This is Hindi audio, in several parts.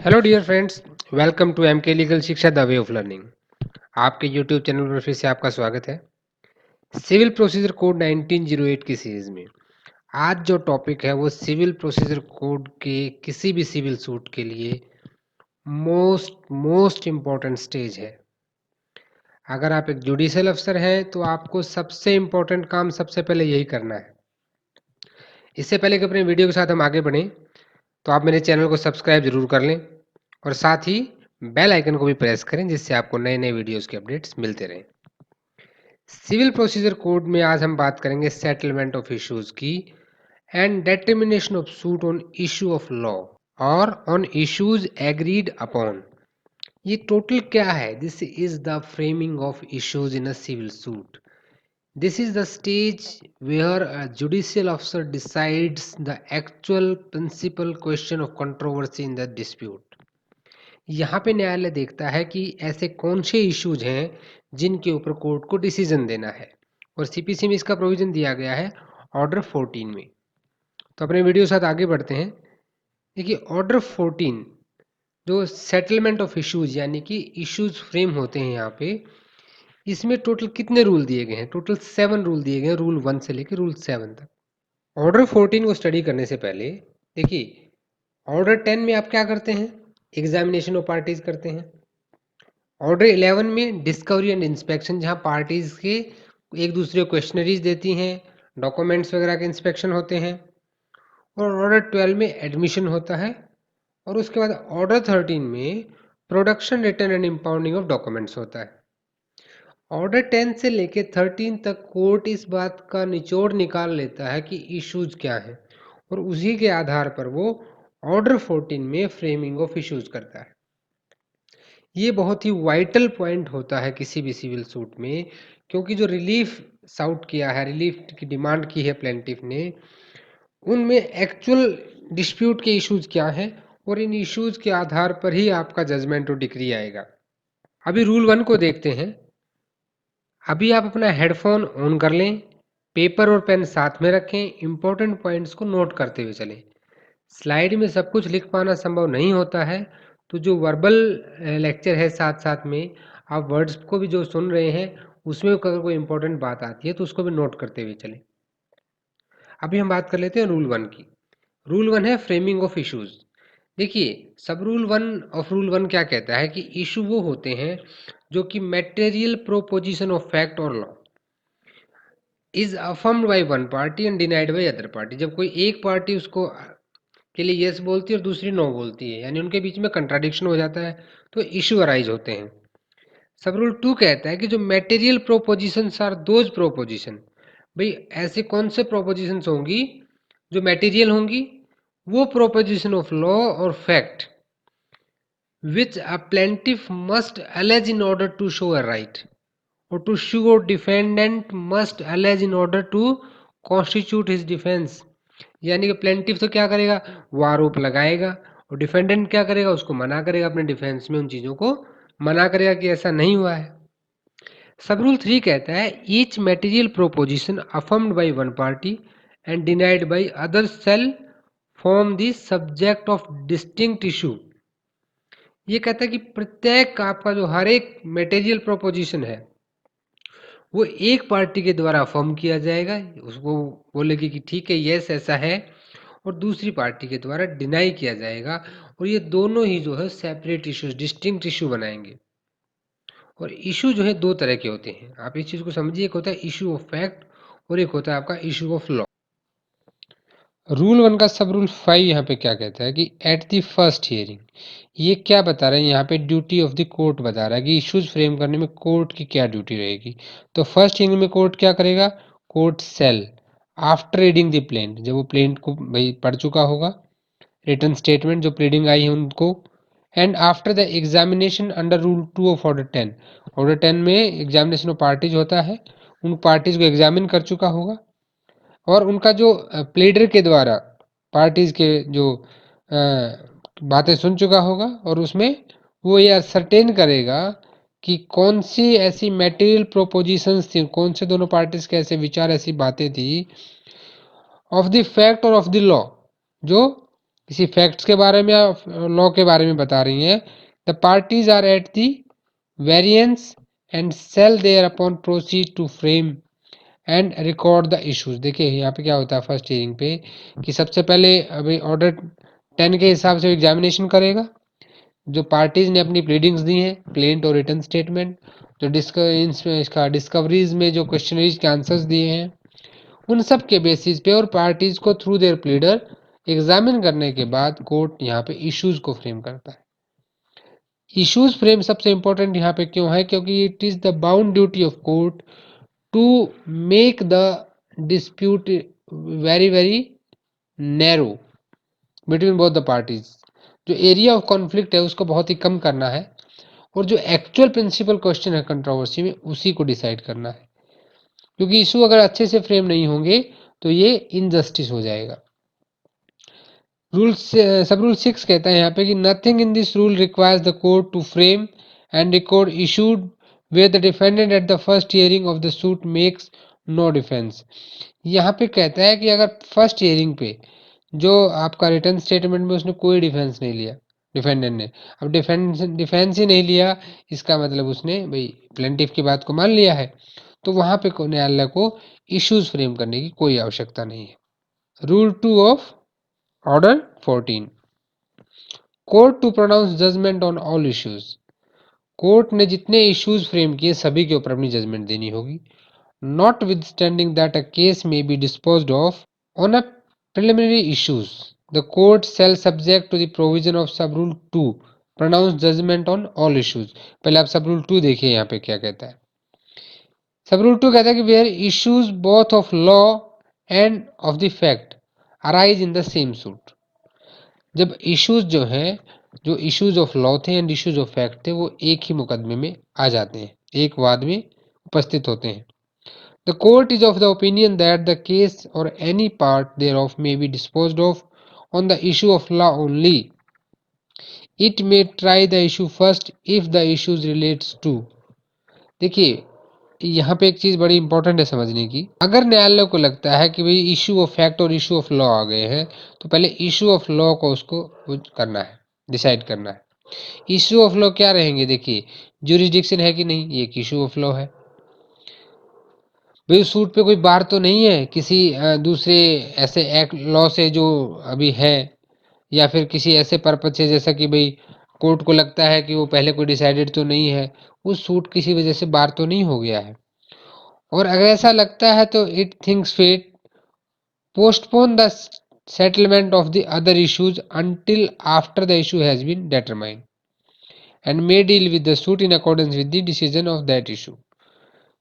Hello dear friends, welcome to MK legal Shiksha the way of learning. आपके यूट्यूब चैनल पर फिर से आपका स्वागत है। सिविल प्रोसीजर कोड 1908 की सीरीज में आज जो टॉपिक है वो सिविल प्रोसीजर कोड के किसी भी सिविल सूट के लिए मोस्ट इम्पॉर्टेंट स्टेज है। अगर आप एक जुडिशियल अफसर हैं तो आपको सबसे इम्पोर्टेंट काम सबसे पहले यही करना है। इससे पहले कि अपने वीडियो के साथ हम आगे बढ़ें तो आप मेरे चैनल को सब्सक्राइब जरूर कर लें और साथ ही बेल आइकन को भी प्रेस करें जिससे आपको नए नए वीडियोस के अपडेट्स मिलते रहें। सिविल प्रोसीजर कोड में आज हम बात करेंगे सेटलमेंट ऑफ इश्यूज की and determination of suit on issue of law और ऑन इश्यूज एग्रीड अपॉन। ये टोटल क्या है? This is the framing of issues in a civil suit. This is the stage where a judicial officer decides the actual principal question of controversy in the dispute. यहाँ पे न्यायालय देखता है कि ऐसे कौन से इश्यूज हैं जिनके ऊपर कोर्ट को डिसीजन देना है, और सीपीसी में इसका प्रोविजन दिया गया है ऑर्डर 14 में। तो अपने वीडियो के साथ आगे बढ़ते हैं। देखिए, ऑर्डर 14 जो सेटलमेंट ऑफ इश्यूज यानी कि इश्यूज फ्रेम होते हैं यहाँ पे, इसमें टोटल कितने रूल दिए गए हैं? टोटल 7 रूल दिए गए हैं, रूल 1 से लेकर रूल 7 तक। ऑर्डर 14 को स्टडी करने से पहले देखिए, ऑर्डर 10 में आप क्या करते हैं? एग्जामिनेशन ऑफ पार्टीज करते हैं। ऑर्डर 11 में डिस्कवरी एंड इंस्पेक्शन, जहां पार्टीज के एक दूसरे को क्वेश्चनरीज देती हैं, डॉक्यूमेंट्स वगैरह के इंस्पेक्शन होते हैं। और ऑर्डर 12 में एडमिशन होता है। और उसके बाद ऑर्डर 13 में production, return and impounding of documents होता है। ऑर्डर 10 से लेके 13 तक कोर्ट इस बात का निचोड़ निकाल लेता है कि इश्यूज क्या है, और उसी के आधार पर वो ऑर्डर 14 में फ्रेमिंग ऑफ इश्यूज करता है। ये बहुत ही वाइटल पॉइंट होता है किसी भी सिविल सूट में, क्योंकि जो रिलीफ साउट किया है, रिलीफ की डिमांड की है प्लेंटिफ ने, उनमें एक्चुअल डिस्प्यूट के इश्यूज क्या हैं, और इन इश्यूज के आधार पर ही आपका जजमेंट और डिक्री आएगा। अभी रूल 1 को देखते हैं। अभी आप अपना हेडफोन ऑन कर लें, पेपर और पेन साथ में रखें, इंपॉर्टेंट पॉइंट्स को नोट करते हुए चलें। स्लाइड में सब कुछ लिख पाना संभव नहीं होता है, तो जो वर्बल लेक्चर है साथ साथ में आप वर्ड्स को भी जो सुन रहे हैं उसमें अगर कोई इंपॉर्टेंट बात आती है तो उसको भी नोट करते हुए चलें। अभी हम बात कर लेते हैं रूल 1 की। रूल 1 है फ्रेमिंग ऑफ इश्यूज। देखिए, सब रूल 1 ऑफ रूल 1 क्या कहता है कि इशू वो होते हैं जो कि मैटेरियल प्रोपोजिशन ऑफ फैक्ट और law is affirmed by one party and denied by other party. जब कोई एक पार्टी उसको के लिए यस बोलती है और दूसरी नो बोलती है, यानी उनके बीच में कंट्राडिक्शन हो जाता है, तो इशू अराइज होते हैं। सब रूल 2 कहता है कि जो material propositions are those proposition, भाई ऐसे कौन से प्रोपोजिशंस होंगी जो मैटेरियल होंगी, वो प्रोपोजिशन ऑफ लॉ और fact which a plaintiff must allege in order to show a right, और to show defendant must allege in order to constitute his defence. यानी कि प्लेंटिफ तो क्या करेगा, वो आरोप लगाएगा, और डिफेंडेंट क्या करेगा, उसको मना करेगा, अपने डिफेंस में उन चीजों को मना करेगा कि ऐसा नहीं हुआ है। सब रूल 3 कहता है each material proposition affirmed by one party and denied by other shall form the subject of distinct issue. ये कहता है कि प्रत्येक आपका जो हर एक मटेरियल प्रोपोजिशन है वो एक पार्टी के द्वारा अफर्म किया जाएगा, उसको बोलेगी कि ठीक है यस ऐसा है, और दूसरी पार्टी के द्वारा डिनाई किया जाएगा, और ये दोनों ही जो है सेपरेट इश्यूज, डिस्टिंक्ट इशू बनाएंगे। और इशू जो है दो तरह के होते हैं, आप इस चीज को समझिए। एक होता है इशू ऑफ फैक्ट और एक होता है आपका इशू ऑफ लॉ। रूल 1 का सब रूल 5 यहाँ पे क्या कहता है कि एट द फर्स्ट हियरिंग, ये क्या बता रहा है यहाँ पे, ड्यूटी ऑफ द कोर्ट बता रहा है कि इश्यूज फ्रेम करने में कोर्ट की क्या ड्यूटी रहेगी। तो फर्स्ट हियरिंग में कोर्ट क्या करेगा, court shall after reading the plaint, जब वो प्लेंट को भाई पढ़ चुका होगा, रिटन स्टेटमेंट जो प्लीडिंग आई है उनको, and after the examination under rule 2 of order 10। Order 10 में एग्जामिनेशन ऑफ पार्टीज होता है, उन पार्टीज को एग्जामिन कर चुका होगा, और उनका जो प्लीडर के द्वारा पार्टीज के जो बातें सुन चुका होगा, और उसमें वो ये असरटेन करेगा कि कौन सी ऐसी मटेरियल प्रोपोजिशंस थी, कौन से दोनों पार्टीज के ऐसे विचार, ऐसी बातें थी ऑफ द फैक्ट और ऑफ द लॉ, जो किसी फैक्ट्स के बारे में या लॉ के बारे में बता रही हैं। The parties are at the variance and shall there upon proceed to frame and record the issues. देखिए यहाँ पे क्या होता है फर्स्ट हियरिंग पे कि सबसे पहले अभी ऑर्डर 10 के हिसाब से एग्जामिनेशन करेगा। जो पार्टीज ने अपनी प्लीडिंग्स दी हैं, प्लेंट और रिटर्न स्टेटमेंट, जो इसका डिस्कवरीज में जो क्वेश्चनरीज के आंसर्स दिए हैं, उन सब के बेसिस पे और पार्टीज को थ्रू देयर प्लीडर एग्जामिन करने के बाद कोर्ट यहाँ पे इश्यूज को फ्रेम करता है। इश्यूज फ्रेम सबसे इंपॉर्टेंट यहाँ पे क्यों है? क्योंकि it is the bound duty of court to make the dispute very very narrow between both the parties. जो एरिया ऑफ कॉन्फ्लिक्ट है उसको बहुत ही कम करना है और जो एक्चुअल प्रिंसिपल क्वेश्चन है कंट्रोवर्सी में उसी को डिसाइड करना है। क्योंकि इशू अगर अच्छे से फ्रेम नहीं होंगे तो ये इनजस्टिस हो जाएगा। सब रूल 6 कहता है यहाँ पे कि nothing in this rule requires the court to frame and record issued where the defendant at the first hearing of the suit makes no defence. यहाँ पे कहता है कि अगर फर्स्ट हियरिंग पे जो आपका रिटर्न स्टेटमेंट में उसने कोई डिफेंस नहीं लिया डिफेंडेंट ने, अब डिफेंस ही नहीं लिया, इसका मतलब उसने भाई प्लेंटिफ की बात को मान लिया है, तो वहां पे न्यायालय को इश्यूज फ्रेम करने की कोई आवश्यकता नहीं है। Rule 2 of order 14, court to pronounce judgement on all issues. Court ने जितने इश्यूज फ्रेम किए सभी के ऊपर अपनी जजमेंट देनी होगी। Notwithstanding that a case may be disposed of on a preliminary issues, the court shall subject to the provision of sub rule 2 pronounce judgment on all issues। पहले आप सब रूल 2 देखिए यहाँ पे क्या कहता है। सब रूल 2 कहता है कि where issues both of law and of the fact arise in the same suit. जब इश्यूज जो हैं, जो इश्यूज ऑफ लॉ थे एंड इश्यूज ऑफ फैक्ट थे, वो एक ही मुकदमे में आ जाते हैं, एक वाद में उपस्थित होते हैं। The court is of the opinion that the case or any part thereof may be disposed of on the issue of law only. It may try the issue first if the issues relates to। देखिए यहाँ पे एक चीज बड़ी इंपॉर्टेंट है समझने की। अगर न्यायालय को लगता है कि भाई इशू ऑफ फैक्ट और इशू ऑफ लॉ आ गए हैं तो पहले इशू ऑफ लॉ को उसको करना है, डिसाइड करना है। इशू ऑफ लॉ क्या रहेंगे? देखिए ज्यूरिसडिक्शन है कि नहीं, ये एक इशू ऑफ लॉ है। भाई सूट पे कोई बार तो नहीं है किसी दूसरे ऐसे एक्ट लॉ से जो अभी है, या फिर किसी ऐसे पर्पज से, जैसा कि भाई कोर्ट को लगता है कि वो पहले कोई डिसाइडेड तो नहीं है, उस सूट किसी वजह से बार तो नहीं हो गया है। और अगर ऐसा लगता है तो it thinks fit postpone the settlement of the other issues until after the issue has been determined and may deal with the suit in accordance with the decision of that issue.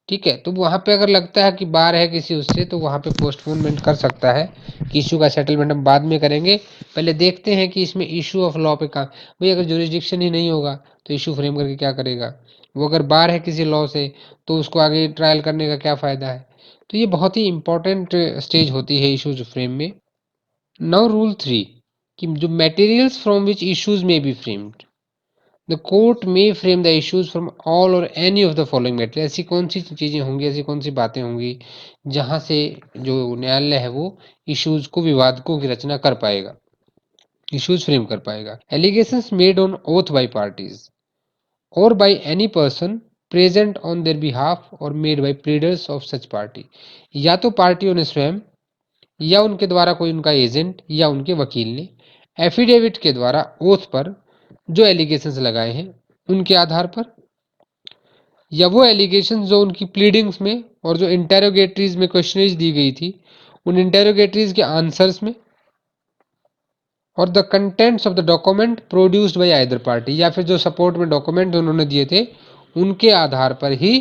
ठीक है, तो वहां पे अगर लगता है कि बार है किसी उससे तो वहां पे पोस्टपोनमेंट कर सकता है कि इशू का सेटलमेंट हम बाद में करेंगे, पहले देखते हैं कि इसमें इशू ऑफ लॉ पे काम। भाई अगर ज्यूरिसडिक्शन ही नहीं होगा तो इशू फ्रेम करके क्या करेगा? वो अगर बार है किसी लॉ से तो उसको आगे ट्रायल करने का क्या फायदा है? तो ये बहुत ही इंपॉर्टेंट स्टेज होती है इशूज फ्रेम में। नाउ रूल 3 कि जो materials from which issues may be framed, the court may frame the issues from all और any of the following matter. ऐसी कौन सी चीजें होंगी, ऐसी कौन सी बातें होंगी जहां से जो न्यायालय है वो इश्यूज को, विवादकों की रचना कर पाएगा, इश्यूज फ्रेम कर पाएगा। Allegations made on oath by parties और by any person present on their behalf और made by pleaders of such party. या तो पार्टियों ने स्वयं या उनके द्वारा कोई उनका एजेंट या उनके वकील ने एफिडेविट के द्वारा ओथ पर जो एलिगेशंस लगाए हैं उनके आधार पर, या वो एलिगेशंस जो उनकी प्लीडिंग्स में और जो इंटेरोगेटरीज में क्वेश्चनरीज दी गई थी उन इंटेरोगेटरीज के आंसर्स में, और the contents of the document produced by either party, या फिर जो सपोर्ट में डॉक्यूमेंट उन्होंने दिए थे उनके आधार पर ही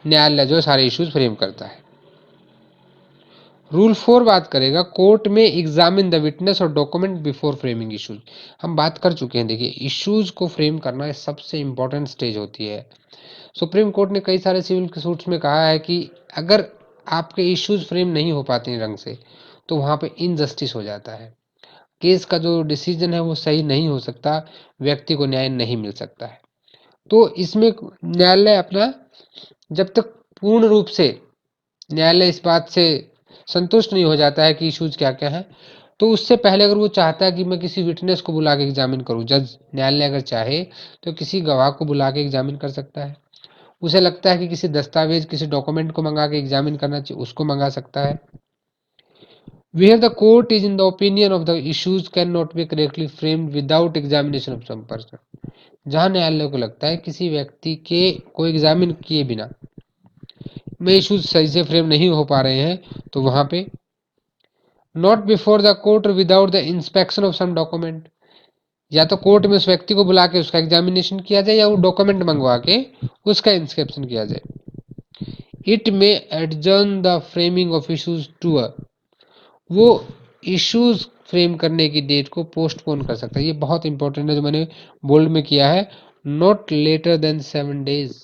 न्यायालय जो सारे इश्यूज फ्रेम करता है। रूल 4 बात करेगा कोर्ट में एग्जामिन द विटनेस और डॉक्यूमेंट बिफोर फ्रेमिंग इश्यूज। हम बात कर चुके हैं, देखिए इश्यूज को फ्रेम करना सबसे इंपॉर्टेंट स्टेज होती है। सुप्रीम कोर्ट ने कई सारे सिविल सूट्स में कहा है कि अगर आपके इश्यूज फ्रेम नहीं हो पाते हैं ढंग से तो वहां पे इनजस्टिस हो जाता है, केस का जो डिसीजन है वो सही नहीं हो सकता, व्यक्ति को न्याय नहीं मिल सकता है। तो इसमें न्यायालय अपना, जब तक पूर्ण रूप से न्यायालय इस बात से संतुष्ट नहीं हो जाता है कि इश्यूज क्या क्या है, तो उससे पहले अगर वो चाहता है कि मैं किसी विटनेस को बुला के एग्जामिन करूं, जज न्यायालय अगर चाहे तो किसी गवाह को बुला के एग्जामिन कर सकता है। उसे लगता है कि किसी दस्तावेज, किसी डॉक्यूमेंट को मंगा के एग्जामिन करना चाहिए, उसको मंगा सकता है। Where the court is in the opinion of the issues cannot be correctly framed without examination of some person। जहां न्यायालय को लगता है किसी व्यक्ति के को एग्जामिन किए बिना में इश्यूज सही से फ्रेम नहीं हो पा रहे हैं, तो वहां पे not before the court without the inspection of some document, या तो कोर्ट में उस व्यक्ति को बुला के उसका एग्जामिनेशन किया जाए, या वो डॉक्यूमेंट मंगवा के उसका इंस्पेक्शन किया जाए। It may adjourn the framing of issues to a, वो इश्यूज फ्रेम करने की डेट को पोस्टपोन कर सकता है। ये बहुत इंपॉर्टेंट है जो मैंने बोल्ड में किया है, नॉट लेटर देन 7 डेज।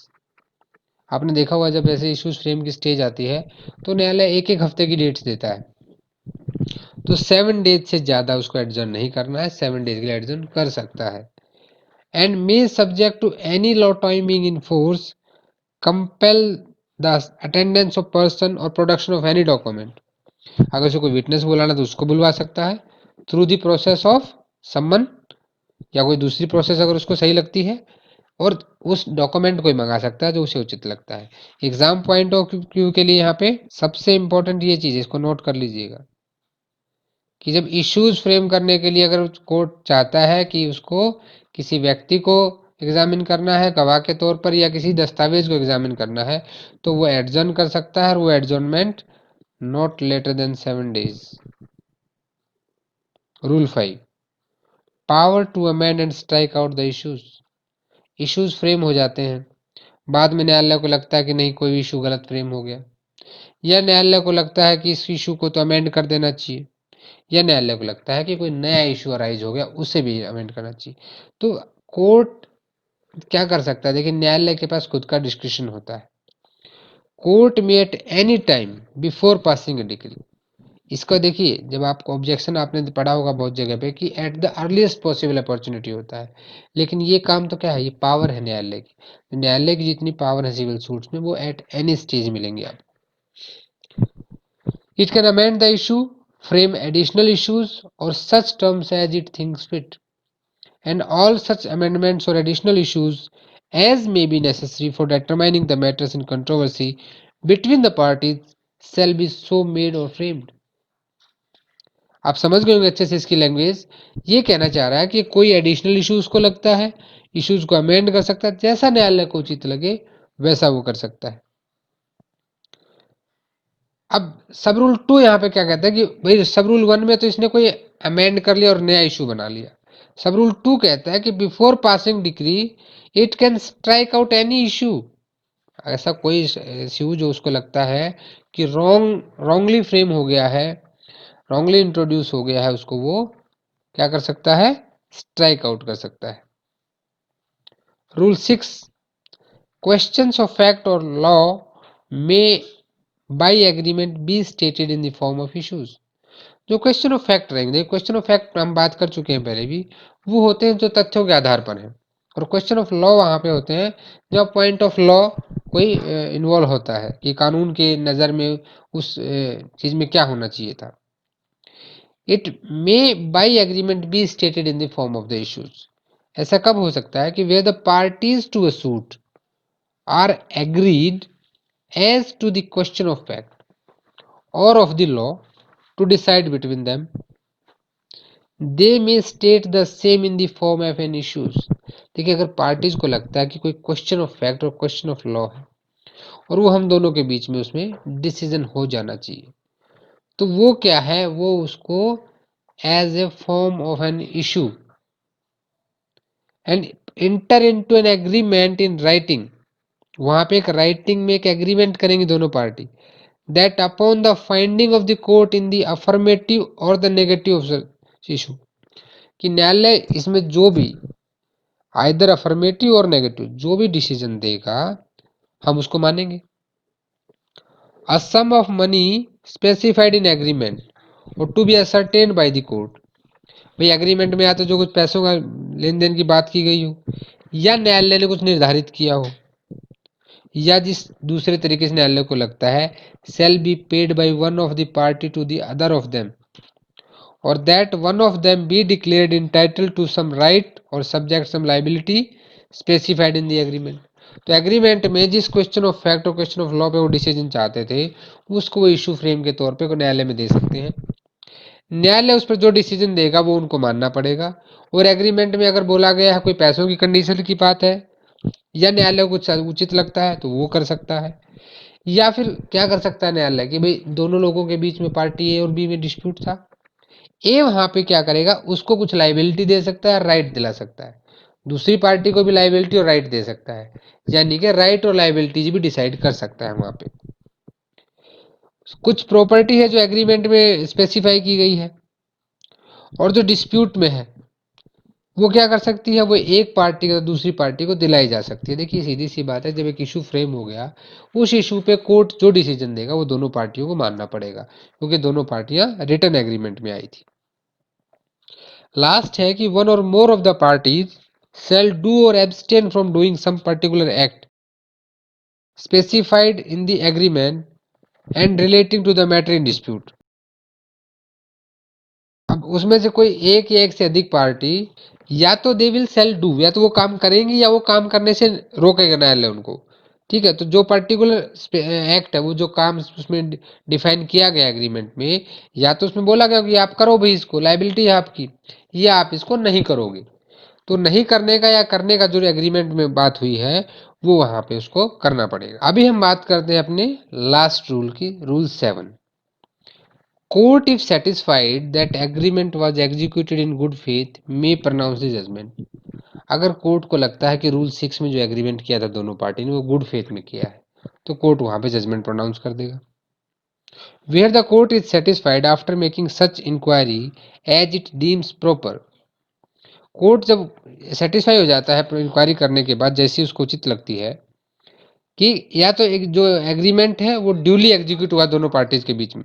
आपने देखा होगा जब ऐसे इश्यूज फ्रेम की स्टेज आती है तो न्यायालय एक एक हफ्ते की डेट्स देता है, तो 7 डेज से ज्यादा उसको एडजर्न नहीं करना है, 7 डेज के लिए एडजर्न कर सकता है। And may subject to any law timing in force compel the attendance of person और प्रोडक्शन ऑफ एनी डॉक्यूमेंट। अगर उसे कोई विटनेस बुलाना तो उसको बुलवा सकता है थ्रू दी प्रोसेस ऑफ सम्मन, या कोई दूसरी प्रोसेस अगर उसको सही लगती है, और उस डॉक्यूमेंट को ही मंगा सकता है जो उसे उचित लगता है। एग्जाम पॉइंट ऑफ व्यू के लिए यहाँ पे सबसे इंपॉर्टेंट ये चीज है, इसको नोट कर लीजिएगा कि जब इश्यूज फ्रेम करने के लिए अगर कोर्ट चाहता है कि उसको किसी व्यक्ति को एग्जामिन करना है गवाह के तौर पर, या किसी दस्तावेज को एग्जामिन करना है, तो वो एडजर्न कर सकता है, और वो adjournment not later than 7 days. Rule 5, power to amend and strike out the issues. Issues frame हो जाते हैं, बाद में न्यायालय को लगता है कि नहीं कोई इशू गलत फ्रेम हो गया, या न्यायालय को लगता है कि इस इशू को तो अमेंड कर देना चाहिए, या न्यायालय को लगता है कि कोई नया इशू अराइज हो गया उसे भी अमेंड करना चाहिए। तो कोर्ट क्या कर सकता है, देखिए न्यायालय के पास खुद का डिस्क्रिप्शन होता है। कोर्ट में at any time before passing A degree, इसका देखिए जब आपको ऑब्जेक्शन आपने पढ़ा होगा बहुत जगह पे कि at the earliest possible opportunity होता है, लेकिन ये काम तो क्या है, ये पावर है न्यायालय की। न्यायालय की जितनी पावर है सिविल सूट्स में वो एट एनी स्टेज मिलेंगे आपको। It can amend the issue, frame additional issues और such terms as it thinks fit, and all such amendments or additional issues as may be necessary for determining the matters in controversy between the parties shall be so made or framed। आप समझ गए होंगे अच्छे से इसकी लैंग्वेज। ये कहना चाह रहा है कि कोई एडिशनल इशू उसको लगता है, इश्यूज को अमेंड कर सकता है, जैसा न्यायालय को उचित लगे वैसा वो कर सकता है। अब सब रूल 2 यहाँ पे क्या कहता है कि भाई सब रूल 1 में तो इसने कोई अमेंड कर लिया और नया इशू बना लिया। सब रूल 2 कहता है कि before passing degree it can strike out any issue. ऐसा कोई इशू जो उसको लगता है कि रॉन्गली फ्रेम हो गया है, रॉन्गली इंट्रोड्यूस हो गया है, उसको वो क्या कर सकता है, स्ट्राइक आउट कर सकता है। रूल 6, क्वेश्चंस ऑफ फैक्ट और लॉ में by agreement be stated in the form of issues. जो क्वेश्चन ऑफ फैक्ट रहेंगे, क्वेश्चन ऑफ फैक्ट हम बात कर चुके हैं पहले भी, वो होते हैं जो तथ्यों के आधार पर हैं, और क्वेश्चन ऑफ लॉ वहां पे होते हैं जब पॉइंट ऑफ लॉ कोई इन्वॉल्व होता है कि कानून के नज़र में उस चीज में क्या होना चाहिए था। It may by agreement be stated in the form of the issues. ऐसा कब हो सकता है कि where the parties to a suit are agreed as to the question of fact और of the law to decide between them, they may state the same in the form of an issues. देखिए अगर पार्टीज को लगता है कि कोई क्वेश्चन ऑफ फैक्ट और क्वेश्चन ऑफ लॉ है और वो हम दोनों के बीच में उसमें डिसीजन हो जाना चाहिए, तो वो क्या है, वो उसको as a form of an issue and enter into an agreement in writing, वहां पे एक राइटिंग में एक एग्रीमेंट करेंगे दोनों party, that upon the finding of the court in the affirmative or the negative of issue, कि न्यायालय इसमें जो भी आइदर अफर्मेटिव और नेगेटिव जो भी डिसीजन देगा हम उसको मानेंगे। A sum of money specified in agreement और to be ascertained by the court, भाई एग्रीमेंट में या तो जो कुछ पैसों का लेन देन की बात की गई हो, या न्यायालय ने कुछ निर्धारित किया हो, या जिस दूसरे तरीके से न्यायालय को लगता है, shall be paid by one of the party to the other of them, or that one of them be declared entitled to some right or subject some liability specified in the agreement. तो एग्रीमेंट में जिस क्वेश्चन ऑफ फैक्ट और क्वेश्चन ऑफ लॉ पे वो डिसीजन चाहते थे उसको वो इशू फ्रेम के तौर पे न्यायालय में दे सकते हैं। न्यायालय उस पर जो डिसीजन देगा वो उनको मानना पड़ेगा। और एग्रीमेंट में अगर बोला गया है कोई पैसों की कंडीशन की बात है या न्यायालय को उचित लगता है तो वो कर सकता है। या फिर क्या कर सकता है न्यायालय कि भाई दोनों लोगों के बीच में पार्टी ए और बी में डिस्प्यूट था, ए वहां पे क्या करेगा उसको कुछ लाइबिलिटी दे सकता है, राइट दिला सकता है, दूसरी पार्टी को भी लाइबिलिटी और राइट दे सकता है, यानी कि राइट और लाइबिलिटीज भी डिसाइड कर सकता है वहां पे। कुछ प्रॉपर्टी है जो एग्रीमेंट में स्पेसिफाई की गई है और जो डिस्प्यूट में है वो क्या कर सकती है, वो एक पार्टी का दूसरी पार्टी को दिलाई जा सकती है। देखिए सीधी सी बात है, जब एक इशू फ्रेम हो गया उस इशू पे कोर्ट जो डिसीजन देगा वो दोनों पार्टियों को मानना पड़ेगा क्योंकि दोनों पार्टियां रिटर्न एग्रीमेंट में आई थी। लास्ट है कि वन और more of the parties shall do or abstain from doing some particular act specified in the agreement and relating to the matter in dispute। अब उसमें से कोई एक या एक से अधिक पार्टी या तो दे विल सेल डू, या तो वो काम करेंगी या वो काम करने से रोकेगा न्यायालय उनको। ठीक है, तो जो पर्टिकुलर एक्ट है वो जो काम उसमें डिफाइन किया गया एग्रीमेंट में, या तो उसमें बोला गया कि आप करो भाई इसको, लाइबिलिटी है आपकी, या आप इसको नहीं करोगे। तो नहीं करने का या करने का जो एग्रीमेंट में बात हुई है वो वहां पे उसको करना पड़ेगा। अभी हम बात करते हैं अपने लास्ट रूल की, rule 7। Court if satisfied that agreement was executed in good faith may pronounce the judgement. अगर कोर्ट को लगता है कि रूल 6 में जो एग्रीमेंट किया था दोनों पार्टी ने वो गुड फेथ में किया है तो कोर्ट वहां पे जजमेंट प्रोनाउंस कर देगा। Where the court is satisfied after making such inquiry as it deems proper. Court जब सेटिस्फाई हो जाता है इंक्वायरी करने के बाद जैसी उसको उचित लगती है कि या तो एक जो एग्रीमेंट है वो ड्यूली एग्जीक्यूट हुआ दोनों पार्टीज के बीच में,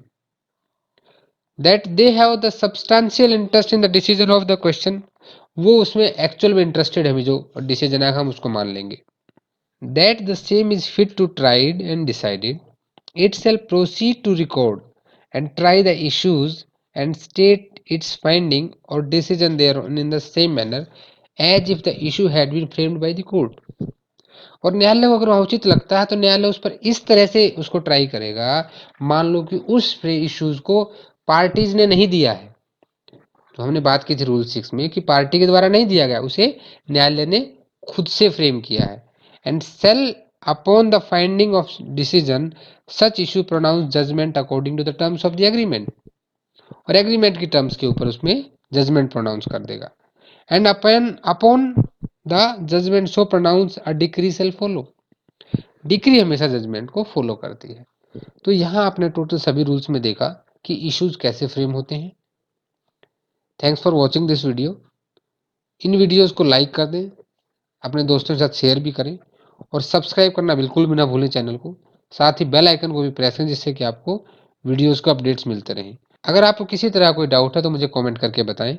that they have the substantial interest in the decision of the question, वो उसमें एक्चुअल में इंटरेस्टेड है, जो डिसीजन है हम उसको मान लेंगे। That the same is fit to tried and decided, it shall proceed to record and try the issues and state its finding और decision there in the same manner as if the issue had been framed by the court. और न्यायालय को अगर उचित लगता है तो न्यायालय उस पर इस तरह से उसको ट्राई करेगा, मान लो कि उस इश्यूज को पार्टीज ने नहीं दिया है, तो हमने बात की थी रूल 6 में कि पार्टी के द्वारा नहीं दिया गया, उसे न्यायालय ने खुद से फ्रेम किया है। And shall upon the finding of decision such issue pronounce judgement according to the terms of the agreement, और एग्रीमेंट की टर्म्स के ऊपर उसमें जजमेंट प्रोनाउंस कर देगा। And upon the judgement so pronounce a decree shall follow, decree हमेशा जजमेंट को फॉलो करती है। तो यहाँ आपने टोटल सभी रूल्स में देखा कि इश्यूज कैसे फ्रेम होते हैं। Thanks for watching this video. In videos को लाइक कर दें, अपने दोस्तों के साथ शेयर भी करें और सब्सक्राइब करना बिल्कुल भी ना भूलें चैनल को। साथ ही बेल आइकन को भी प्रेस करें जिससे कि आपको वीडियोस को अपडेट्स मिलते रहें। अगर आपको किसी तरह कोई डाउट है तो मुझे कमेंट करके बताएं।